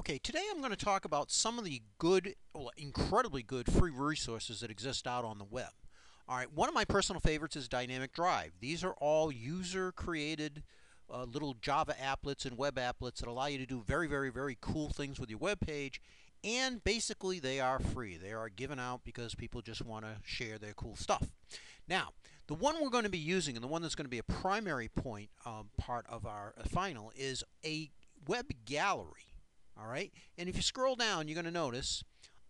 Okay, today I'm going to talk about some of the good, well, incredibly good free resources that exist out on the web. All right, one of my personal favorites is Dynamic Drive. These are all user-created little Java applets and web applets that allow you to do very, very, very cool things with your web page. And basically, they are free. They are given out because people just want to share their cool stuff. Now, the one we're going to be using, and the one that's going to be a primary point part of our final, is a web gallery. All right, and if you scroll down, you're going to notice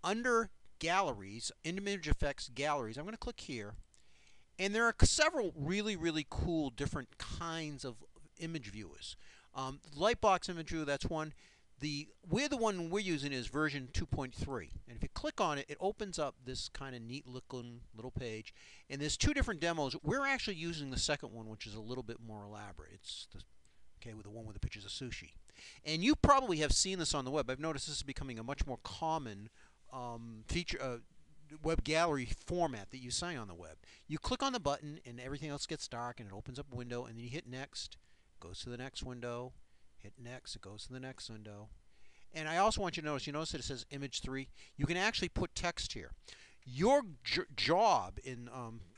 under galleries, image effects galleries, I'm going to click here, and there are several really, really cool different kinds of image viewers. Lightbox image viewer, that's one. The one we're using is version 2.3, and if you click on it, it opens up this kind of neat looking little page, and there's two different demos. We're actually using the second one, which is a little bit more elaborate. It's with the one with the pictures of sushi. And you probably have seen this on the web. I've noticed this is becoming a much more common feature, web gallery format that you see on the web. You click on the button and everything else gets dark and it opens up a window, and then you hit next, goes to the next window, hit next, it goes to the next window. And I also want you to notice that it says image 3. You can actually put text here. Your job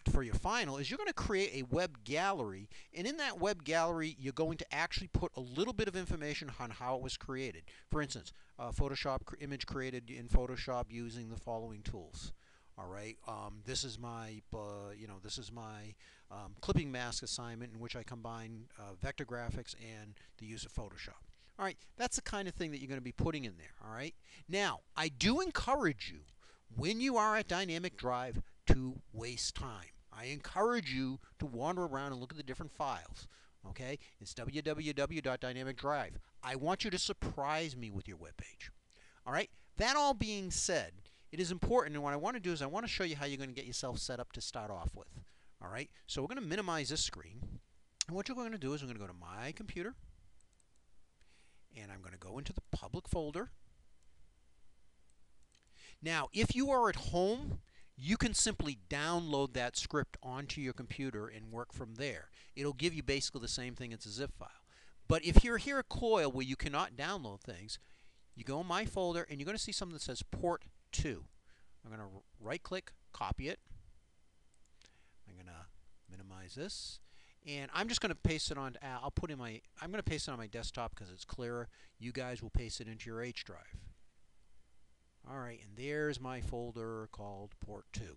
for your final is you're going to create a web gallery, and in that web gallery you're going to actually put a little bit of information on how it was created. For instance, Photoshop image created in Photoshop using the following tools. All right, this is my clipping mask assignment in which I combine vector graphics and the use of Photoshop. All right, that's the kind of thing that you're going to be putting in there. All right, now I do encourage you, when you are at Dynamic Drive, to waste time. I encourage you to wander around and look at the different files. Okay, it's www.dynamicdrive. I want you to surprise me with your web page. All right, that all being said, it is important, and what I want to do is I want to show you how you're going to get yourself set up to start off with. All right, so we're going to minimize this screen, and what you're going to do is we're going to go to My Computer, and I'm going to go into the public folder. Now, if you are at home, you can simply download that script onto your computer and work from there. It'll give you basically the same thing as a zip file. But if you're here at Coil where you cannot download things, you go in My Folder and you're going to see something that says Port 2. I'm going to right click, copy it. I'm going to minimize this. And I'm just going to paste it on, I'm going to paste it on my desktop because it's clearer. You guys will paste it into your H drive. All right, and there's my folder called Port 2,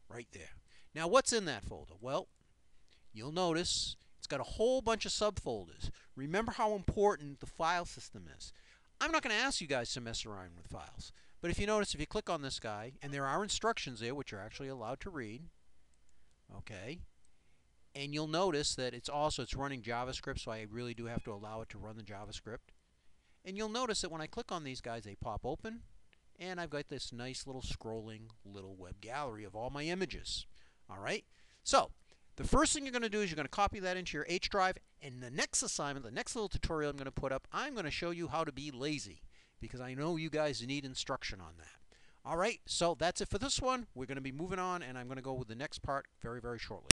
right there. Now, what's in that folder? Well, you'll notice it's got a whole bunch of subfolders. Remember how important the file system is. I'm not going to ask you guys to mess around with files, but if you notice, if you click on this guy, and there are instructions there which you're actually allowed to read, okay, and you'll notice that it's running JavaScript, so I really do have to allow it to run the JavaScript. And you'll notice that when I click on these guys, they pop open. And I've got this nice little scrolling little web gallery of all my images. All right? So, the first thing you're going to do is you're going to copy that into your H drive. And the next assignment, the next little tutorial I'm going to put up, I'm going to show you how to be lazy, because I know you guys need instruction on that. All right? So, that's it for this one. We're going to be moving on, and I'm going to go with the next part very, very shortly.